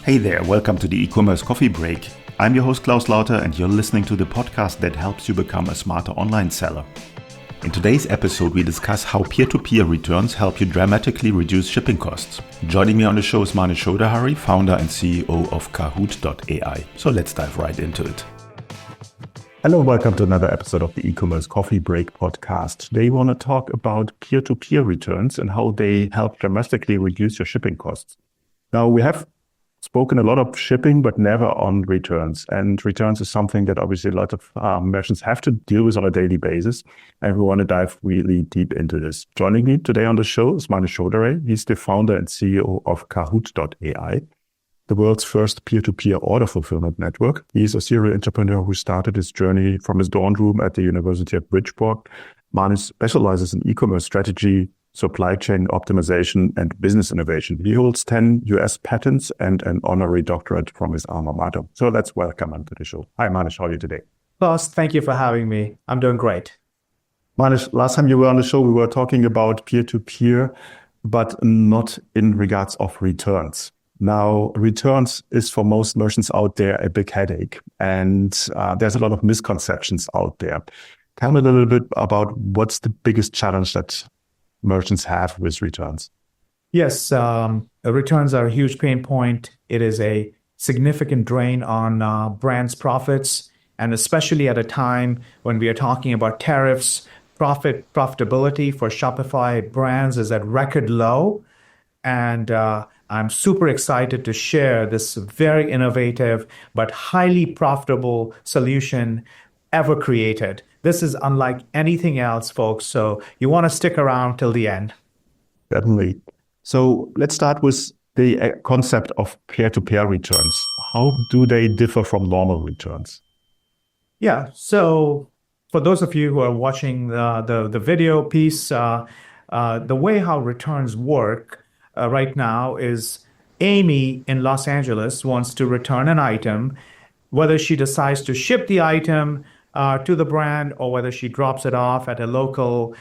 Hey there, welcome to the Ecommerce Coffee Break. I'm your host Claus Lauter and you're listening to the podcast that helps you become a smarter online seller. In today's episode, we discuss how peer-to-peer returns help you dramatically reduce shipping costs. Joining me on the show is Manish Chowdhary, founder and CEO of Cahoot.ai. So let's dive right into it. Hello, welcome to another episode of the Ecommerce Coffee Break podcast. Today we want to talk about peer-to-peer returns and how they help dramatically reduce your shipping costs. Now, we have spoken a lot of shipping, but never on returns. And returns is something that obviously a lot of merchants have to deal with on a daily basis. And we want to dive really deep into this. Joining me today on the show is Manish Chowdhary. He's the founder and CEO of Cahoot.ai, the world's first peer-to-peer order fulfillment network. He's a serial entrepreneur who started his journey from his dorm room at the University of Bridgeport. Manish specializes in e-commerce strategy, supply chain optimization, and business innovation. He holds 10 US patents and an honorary doctorate from his alma mater. So let's welcome him to the show. Hi, Manish. How are you today? Claus, thank you for having me. I'm doing great. Manish, last time you were on the show, we were talking about peer-to-peer, but not in regards of returns. Now, returns is for most merchants out there a big headache, and there's a lot of misconceptions out there. Tell me a little bit about what's the biggest challenge that merchants have with returns. Yes, returns are a huge pain point. It is a significant drain on brands' profits, and especially at a time when we are talking about tariffs, profitability for Shopify brands is at record low. And I'm super excited to share this very innovative but highly profitable solution ever created. This is unlike anything else, folks. So you want to stick around till the end. Certainly. So let's start with the concept of peer-to-peer returns. How do they differ from normal returns? Yeah. So for those of you who are watching the video piece, the way how returns work right now is Amy in Los Angeles wants to return an item, whether she decides to ship the item to the brand or whether she drops it off at a local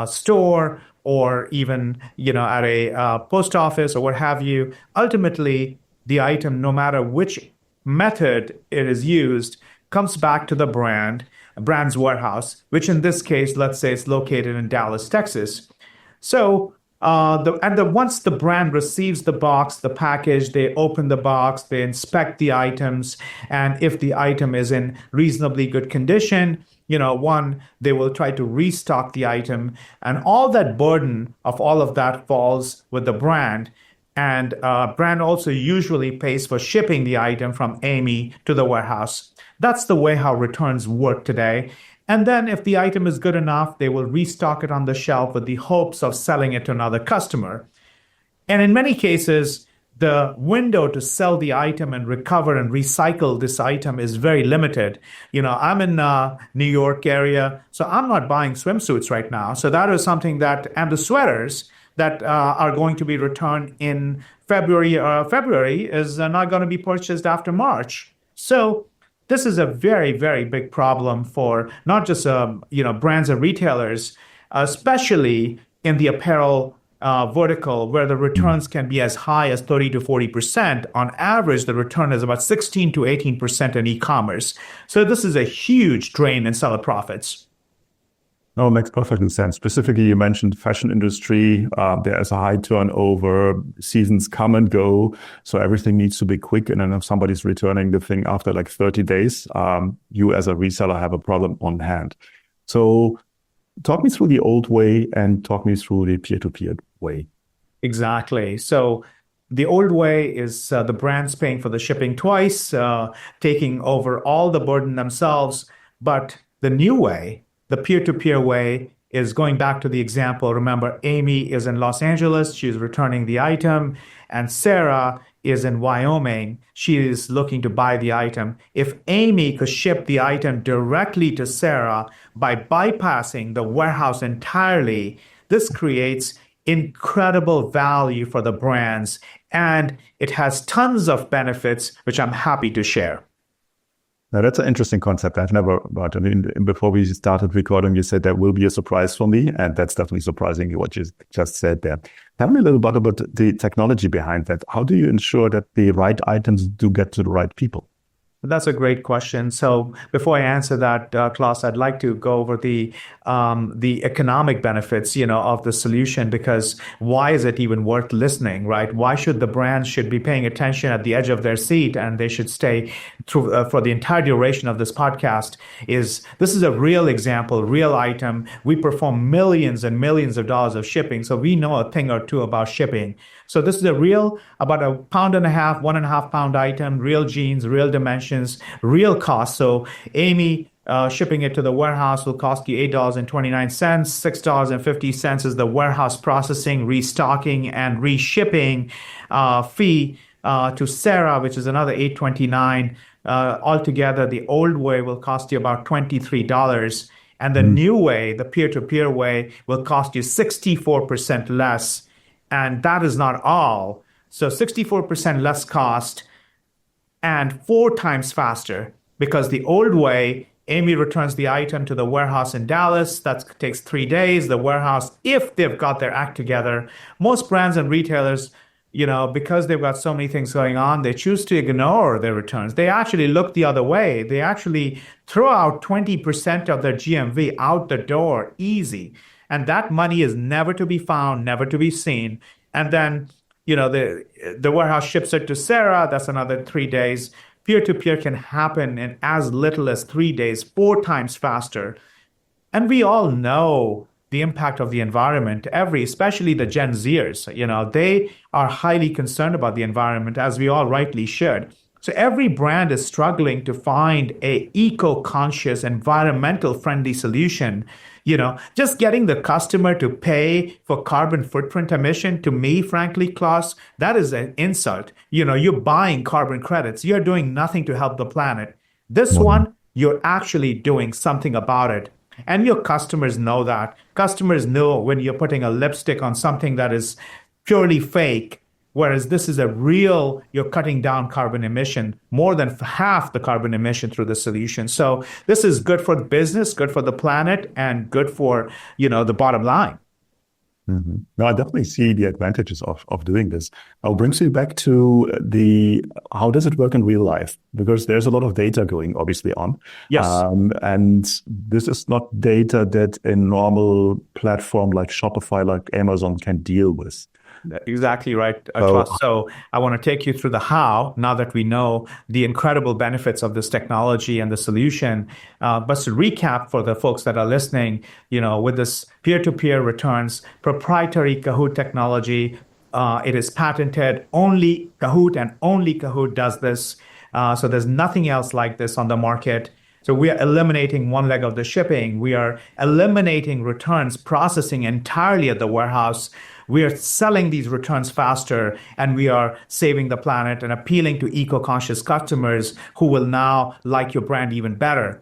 store or even at a post office or what have you. Ultimately, the item, no matter which method it is used, comes back to the brand's warehouse, which in this case, let's say it's located in Dallas, Texas. So once the brand receives the box, the package, they open the box, they inspect the items, and if the item is in reasonably good condition, they will try to restock the item, and all that burden of all of that falls with the brand. And brand also usually pays for shipping the item from Amy to the warehouse. That's the way how returns work today. And then if the item is good enough, they will restock it on the shelf with the hopes of selling it to another customer. And in many cases, the window to sell the item and recover and recycle this item is very limited. I'm in New York area, so I'm not buying swimsuits right now. So that is something and the sweaters that are going to be returned in February is not going to be purchased after March. So this is a very, very big problem for not just brands and retailers, especially in the apparel vertical, where the returns can be as high as 30 to 40%. On average, the return is about 16 to 18% in e-commerce. So this is a huge drain in seller profits. No, it makes perfect sense. Specifically, you mentioned fashion industry. There is a high turnover. Seasons come and go. So everything needs to be quick. And then if somebody's returning the thing after like 30 days, you as a reseller have a problem on hand. So talk me through the old way and talk me through the peer-to-peer way. Exactly. So the old way is the brands paying for the shipping twice, taking over all the burden themselves. But the new way, the peer-to-peer way, is going back to the example. Remember, Amy is in Los Angeles. She's returning the item. And Sarah is in Wyoming. She is looking to buy the item. If Amy could ship the item directly to Sarah by bypassing the warehouse entirely, this creates incredible value for the brands. And it has tons of benefits, which I'm happy to share. Now, that's an interesting concept. I've never, but I mean, before we started recording, you said there will be a surprise for me. And that's definitely surprising what you just said there. Tell me a little bit about the technology behind that. How do you ensure that the right items do get to the right people? That's a great question. So before I answer that, Claus, I'd like to go over the economic benefits, of the solution, because why is it even worth listening, right? Why should the brands should be paying attention at the edge of their seat, and they should stay through for the entire duration of this podcast? This is a real example, real item. We perform millions and millions of dollars of shipping, so we know a thing or two about shipping. So this is about a pound and a half, 1.5 pound item, real jeans, real dimensions, real cost. So Amy shipping it to the warehouse will cost you $8.29. $6.50 is the warehouse processing, restocking, and reshipping fee to Sarah, which is another $8.29. Altogether, the old way will cost you about $23. And the new way, the peer-to-peer way, will cost you 64% less. And that is not all. So 64% less cost and 4 times faster, because the old way, Amy returns the item to the warehouse in Dallas. That takes 3 days. The warehouse, if they've got their act together, most brands and retailers, because they've got so many things going on, they choose to ignore their returns. They actually look the other way. They actually throw out 20% of their GMV out the door, easy. And that money is never to be found, never to be seen. And then, the warehouse ships it to Sarah. That's another 3 days. Peer-to-peer can happen in as little as 3 days, 4 times faster. And we all know the impact of the environment. Especially the Gen Zers, they are highly concerned about the environment, as we all rightly should. So every brand is struggling to find a eco-conscious, environmental-friendly solution. Just getting the customer to pay for carbon footprint emission, to me, frankly, Claus, that is an insult. You're buying carbon credits. You're doing nothing to help the planet. This one, you're actually doing something about it. And your customers know that. Customers know when you're putting a lipstick on something that is purely fake, whereas this is you're cutting down carbon emission, more than half the carbon emission through the solution. So this is good for the business, good for the planet, and good for, the bottom line. Mm-hmm. No, I definitely see the advantages of doing this. Now, brings me back to how does it work in real life? Because there's a lot of data going obviously on. Yes. And this is not data that a normal platform like Shopify, like Amazon can deal with. Exactly right, Claus. So I want to take you through the how, now that we know the incredible benefits of this technology and the solution. But to recap for the folks that are listening, with this peer-to-peer returns, proprietary Kahoot technology, it is patented. Only Kahoot and only Kahoot does this. So there's nothing else like this on the market. So we are eliminating one leg of the shipping. We are eliminating returns processing entirely at the warehouse. We are selling these returns faster, and we are saving the planet and appealing to eco-conscious customers who will now like your brand even better.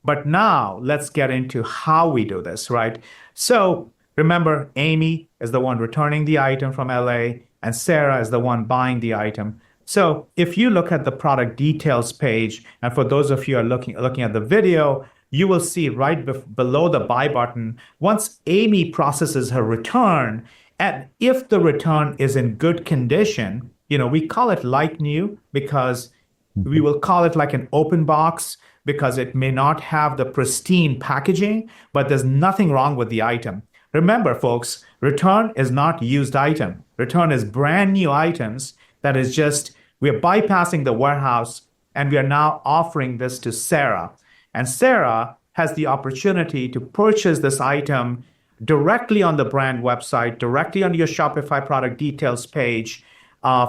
But now let's get into how we do this, right? So remember, Amy is the one returning the item from LA, and Sarah is the one buying the item. So if you look at the product details page, and for those of you who are looking at the video, you will see right below the buy button, once Amy processes her return, and if the return is in good condition, we call it like new, because we will call it like an open box, because it may not have the pristine packaging, but there's nothing wrong with the item. Remember, folks, return is not used item. Return is brand new items that is just, we're bypassing the warehouse, and we are now offering this to Sarah. And Sarah has the opportunity to purchase this item directly on the brand website, directly on your Shopify product details page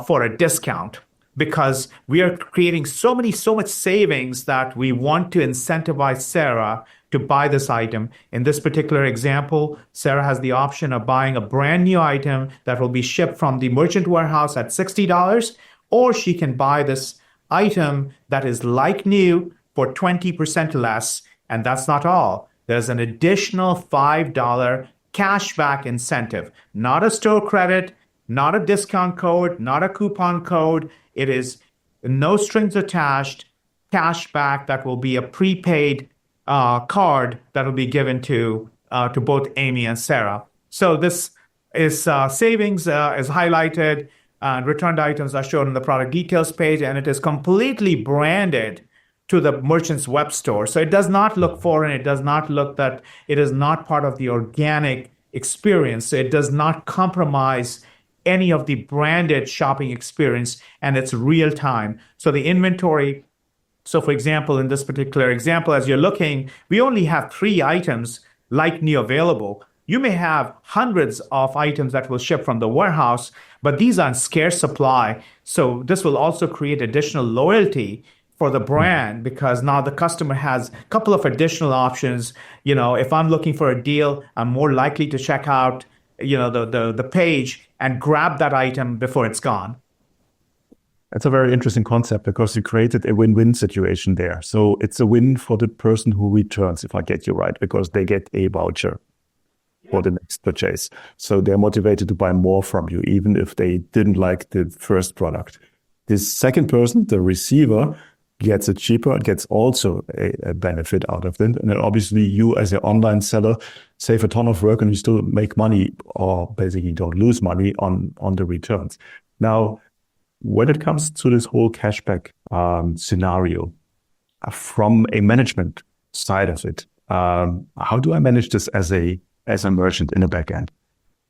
for a discount, because we are creating so much savings that we want to incentivize Sarah to buy this item. In this particular example, Sarah has the option of buying a brand new item that will be shipped from the merchant warehouse at $60, or she can buy this item that is like new for 20% less. And that's not all. There's an additional $5 cashback incentive, not a store credit, not a discount code, not a coupon code. It is no strings attached, cash back that will be a prepaid card that will be given to both Amy and Sarah. So this is savings is highlighted, and returned items are shown in the product details page, and it is completely branded to the merchant's web store. So it does not look foreign. It does not look that it is not part of the organic experience. So it does not compromise any of the branded shopping experience, and it's real time. So the inventory, so for example, in this particular example, as you're looking, we only have 3 items like new available. You may have hundreds of items that will ship from the warehouse, but these are in scarce supply. So this will also create additional loyalty for the brand, because now the customer has a couple of additional options. If I'm looking for a deal, I'm more likely to check out, the page and grab that item before it's gone. That's a very interesting concept, because you created a win-win situation there. So it's a win for the person who returns, if I get you right, because they get a voucher for the next purchase. So they're motivated to buy more from you, even if they didn't like the first product. This second person, the receiver, gets it cheaper, gets also a benefit out of it. And then obviously you as an online seller save a ton of work, and you still make money, or basically don't lose money on the returns. Now, when it comes to this whole cashback scenario, from a management side of it, how do I manage this as a merchant in the back end?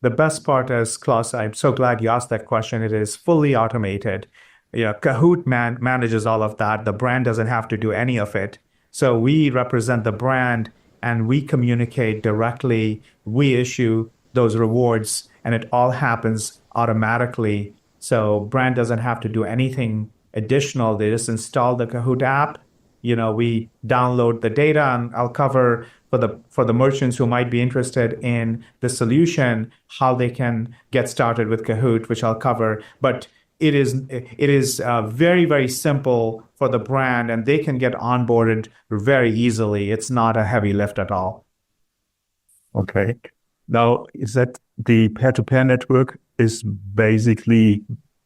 The best part is, Claus, I'm so glad you asked that question. It is fully automated. Kahoot manages all of that. The brand doesn't have to do any of it. So we represent the brand, and we communicate directly. We issue those rewards, and it all happens automatically. So brand doesn't have to do anything additional. They just install the Kahoot app. We download the data, and I'll cover for the merchants who might be interested in the solution how they can get started with Kahoot, which I'll cover. But it is very, very simple for the brand, and they can get onboarded very easily. It's not a heavy lift at all. Okay. Now, is that the peer-to-peer network is basically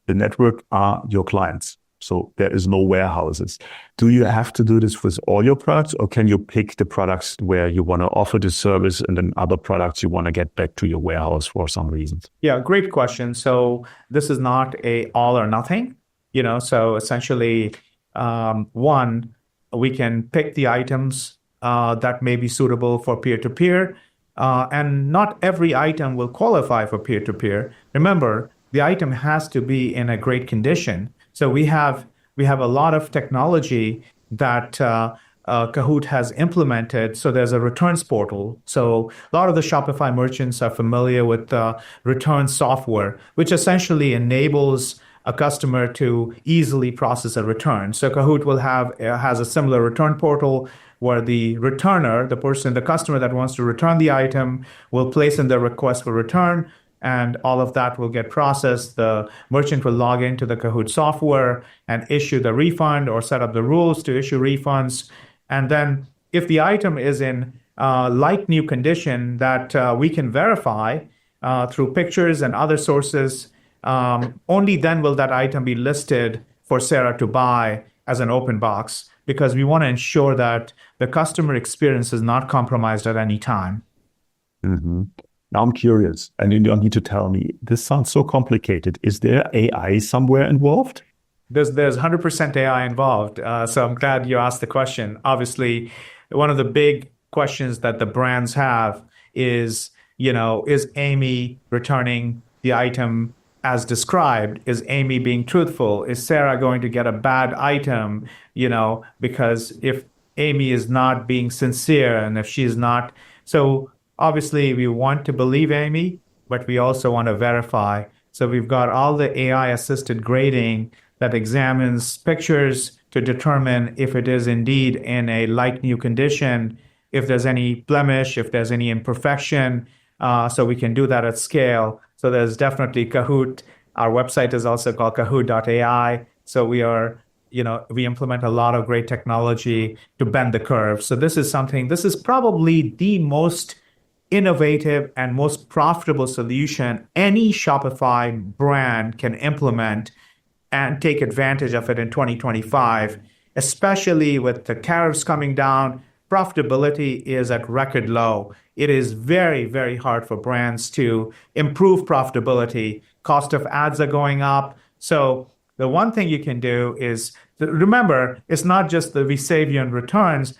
the network are your clients? So there is no warehouses. Do you have to do this with all your products, or can you pick the products where you want to offer the service, and then other products you want to get back to your warehouse for some reasons? Yeah, great question. So this is not a all or nothing, so essentially, one, we can pick the items that may be suitable for peer-to-peer, and not every item will qualify for peer-to-peer. Remember, the item has to be in a great condition. So we have a lot of technology that Kahoot has implemented. So there's a returns portal. So a lot of the Shopify merchants are familiar with return software, which essentially enables a customer to easily process a return. So Kahoot has a similar return portal where the returner, the customer that wants to return the item, will place in their request for return, and all of that will get processed. The merchant will log into the Kahoot software and issue the refund, or set up the rules to issue refunds. And then if the item is in like new condition that we can verify through pictures and other sources, only then will that item be listed for Sarah to buy as an open box, because we want to ensure that the customer experience is not compromised at any time. Mm-hmm. Now I'm curious, and you don't need to tell me. This sounds so complicated. Is there AI somewhere involved? There's 100% AI involved. So I'm glad you asked the question. Obviously, one of the big questions that the brands have is, is Amy returning the item as described? Is Amy being truthful? Is Sarah going to get a bad item? Because if Amy is not being sincere, and if she's not, so obviously, we want to believe Amy, but we also want to verify. So we've got all the AI-assisted grading that examines pictures to determine if it is indeed in a like-new condition, if there's any blemish, if there's any imperfection. So we can do that at scale. So there's definitely Kahoot. Our website is also called Cahoot.ai. So we implement a lot of great technology to bend the curve. So this is probably the most innovative and most profitable solution any Shopify brand can implement and take advantage of it in 2025. especially with the tariffs coming down, profitability is at record low. It is very, very hard for brands to improve profitability. Cost of ads are going up. So the one thing you can do is remember, it's not just that we save you on returns.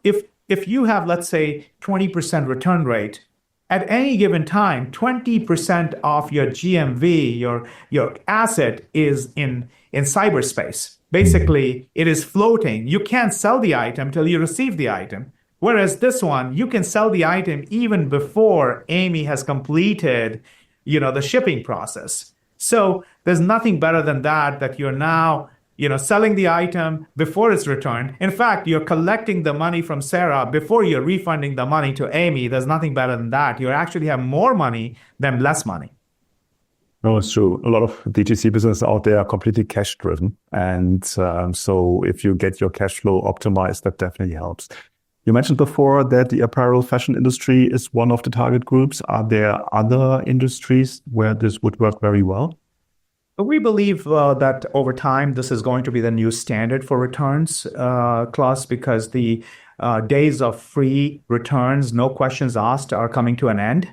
If you have, let's say, 20% return rate, at any given time, 20% of your GMV, your asset is in cyberspace. Basically, it is floating. You can't sell the item till you receive the item. Whereas this one, you can sell the item even before Amy has completed, the shipping process. So there's nothing better than that you're now, selling the item before it's returned. In fact, you're collecting the money from Sarah before you're refunding the money to Amy. There's nothing better than that. You actually have more money than less money. No, it's true. A lot of DTC business out there are completely cash driven. And so if you get your cash flow optimized, that definitely helps. You mentioned before that the apparel fashion industry is one of the target groups. Are there other industries where this would work very well? We believe that over time, this is going to be the new standard for returns, Claus, because the days of free returns, no questions asked, are coming to an end.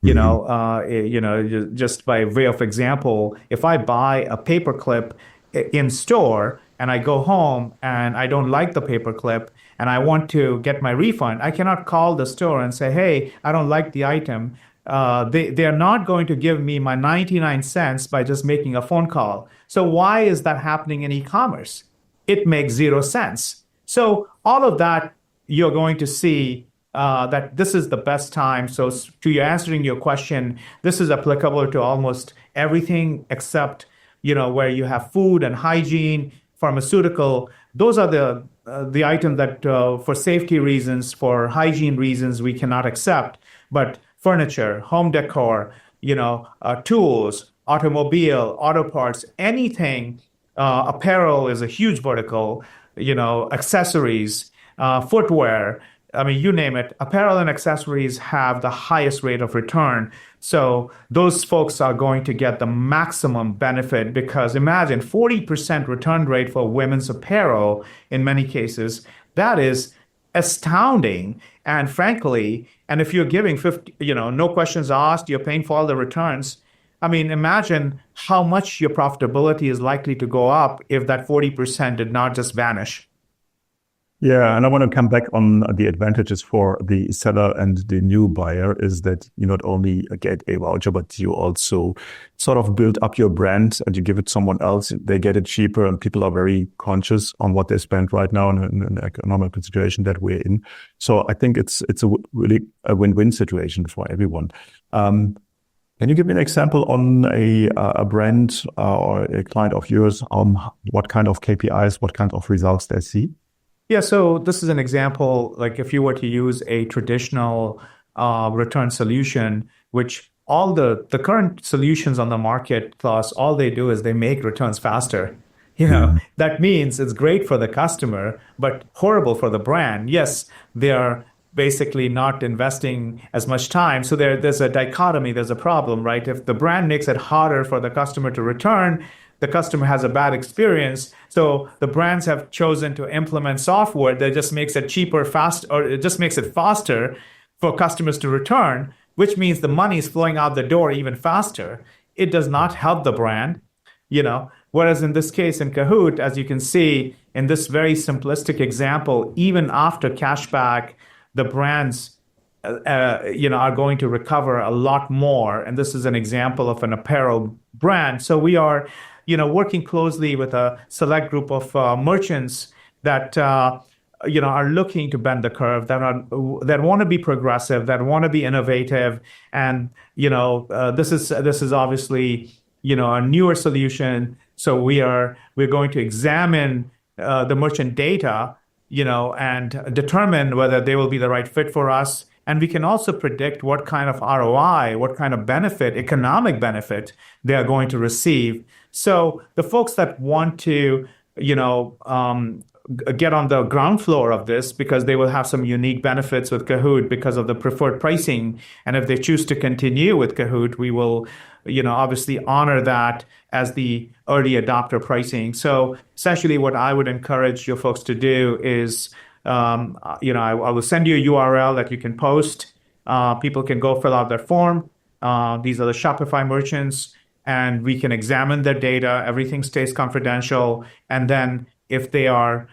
Just by way of example, if I buy a paperclip in store and I go home and I don't like the paperclip and I want to get my refund, I cannot call the store and say, hey, I don't like the item. They are not going to give me my 99 cents by just making a phone call. So why is that happening in e-commerce? It makes 0 sense. So all of that, you're going to see that this is the best time. So to answering your question, this is applicable to almost everything except, where you have food and hygiene, pharmaceutical. Those are the items that for safety reasons, for hygiene reasons, we cannot accept. But furniture, home decor, tools, automobile, auto parts, anything, apparel is a huge vertical, accessories, footwear. I mean, you name it, apparel and accessories have the highest rate of return. So those folks are going to get the maximum benefit because imagine 40% return rate for women's apparel in many cases. That is astounding. And frankly, and if you're giving 50, no questions asked, you're paying for all the returns. I mean, imagine how much your profitability is likely to go up if that 40% did not just vanish. Yeah, and I want to come back on the advantages for the seller and the new buyer is that you not only get a voucher, but you also sort of build up your brand and you give it to someone else. They get it cheaper and people are very conscious on what they spend right now in an economic situation that we're in. So I think it's really a win-win situation for everyone. Can you give me an example on a brand or a client of yours on what kind of KPIs, what kind of results they see? Yeah, so this is an example, like if you were to use a traditional return solution, which all the current solutions on the market, plus all they do is they make returns faster. That means it's great for the customer, but horrible for the brand. Yes, they are basically not investing as much time. So there's a dichotomy, there's a problem, right? If the brand makes it harder for the customer to return, the customer has a bad experience. So the brands have chosen to implement software that just makes it cheaper, or it just makes it faster for customers to return, which means the money is flowing out the door even faster. It does not help the brand, Whereas in this case, in Kahoot, as you can see, in this very simplistic example, even after cashback, the brands are going to recover a lot more. And this is an example of an apparel brand. So we are working closely with a select group of merchants that are looking to bend the curve, that want to be progressive, that want to be innovative, and this is obviously a newer solution. So we're going to examine the merchant data, and determine whether they will be the right fit for us. And we can also predict what kind of ROI, what kind of benefit, economic benefit they are going to receive. So the folks that want to, get on the ground floor of this because they will have some unique benefits with Kahoot because of the preferred pricing. And if they choose to continue with Kahoot, we will, obviously honor that as the early adopter pricing. So essentially what I would encourage your folks to do is, I will send you a URL that you can post. People can go fill out their form. These are the Shopify merchants, and we can examine their data. Everything stays confidential. And then if they are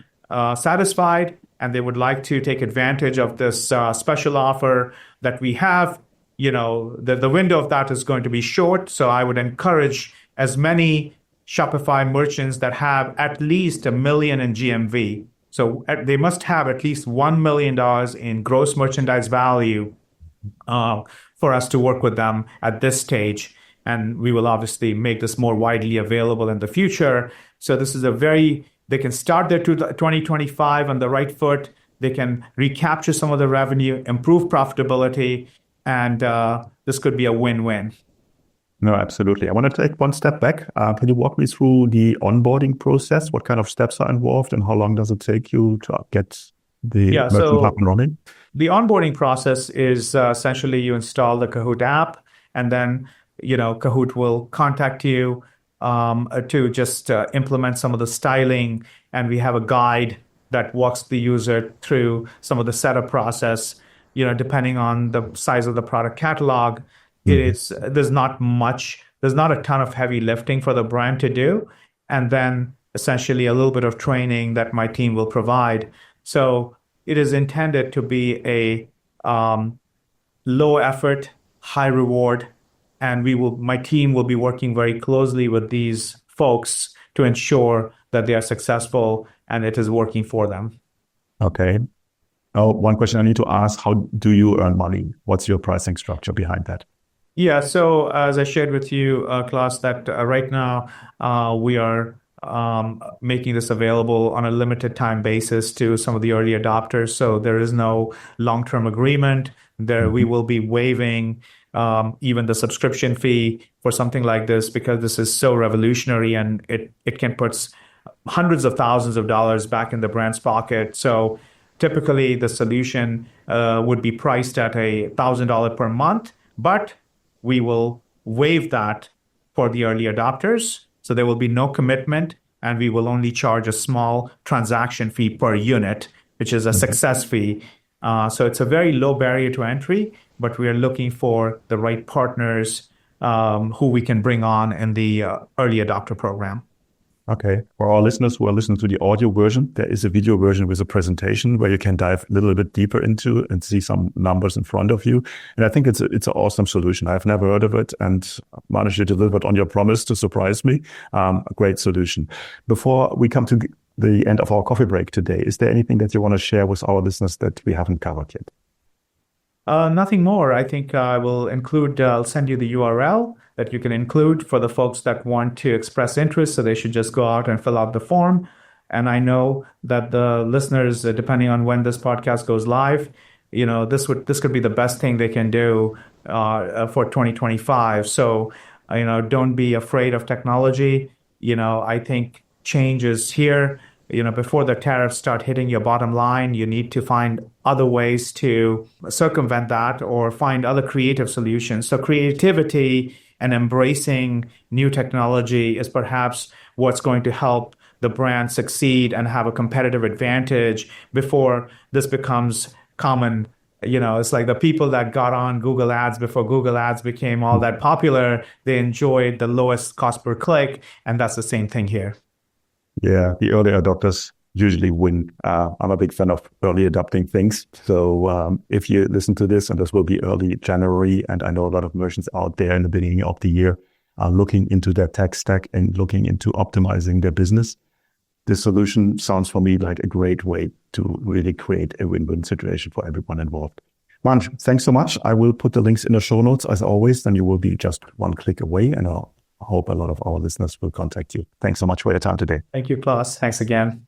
satisfied and they would like to take advantage of this special offer that we have, the window of that is going to be short. So I would encourage as many Shopify merchants that have at least $1 million in GMV. So they must have at least $1 million in gross merchandise value for us to work with them at this stage. And we will obviously make this more widely available in the future. So this is they can start their 2025 on the right foot. They can recapture some of the revenue, improve profitability, and this could be a win-win. No, absolutely. I want to take one step back. Can you walk me through the onboarding process? What kind of steps are involved and how long does it take you to get the merchant up and running? The onboarding process is essentially you install the Kahoot app, and then Kahoot will contact you to just implement some of the styling, and we have a guide that walks the user through some of the setup process. Depending on the size of the product catalog, there's not a ton of heavy lifting for the brand to do, and then essentially a little bit of training that my team will provide. So it is intended to be a low effort, high reward. And my team will be working very closely with these folks to ensure that they are successful and it is working for them. Okay. Oh, one question I need to ask, how do you earn money? What's your pricing structure behind that? Yeah, so as I shared with you, Claus, that right now we are making this available on a limited time basis to some of the early adopters. So there is no long-term agreement. We will be waiving even the subscription fee for something like this because this is so revolutionary and it can put hundreds of thousands of dollars back in the brand's pocket. So typically the solution would be priced at $1,000 per month, but we will waive that for the early adopters. So there will be no commitment, and we will only charge a small transaction fee per unit, which is a success fee. So it's a very low barrier to entry, but we are looking for the right partners who we can bring on in the early adopter program. Okay. For our listeners who are listening to the audio version, there is a video version with a presentation where you can dive a little bit deeper into and see some numbers in front of you. And I think it's an awesome solution. I've never heard of it. And Manish, you delivered on your promise to surprise me. A great solution. Before we come to the end of our coffee break today, is there anything that you want to share with our listeners that we haven't covered yet? Nothing more. I think I will include, I'll send you the URL that you can include for the folks that want to express interest. So they should just go out and fill out the form. And I know that the listeners, depending on when this podcast goes live, this could be the best thing they can do for 2025. So, don't be afraid of technology. I think change is here. Before the tariffs start hitting your bottom line, you need to find other ways to circumvent that or find other creative solutions. So creativity and embracing new technology is perhaps what's going to help the brand succeed and have a competitive advantage before this becomes common. It's like the people that got on Google Ads before Google Ads became all that popular, they enjoyed the lowest cost per click. And that's the same thing here. Yeah, the early adopters usually win. I'm a big fan of early adopting things. So if you listen to this, and this will be early January, and I know a lot of merchants out there in the beginning of the year are looking into their tech stack and looking into optimizing their business, this solution sounds for me like a great way to really create a win-win situation for everyone involved. Manish, thanks so much. I will put the links in the show notes as always, then you will be just one click away, and I hope a lot of our listeners will contact you. Thanks so much for your time today. Thank you, Claus. Thanks again.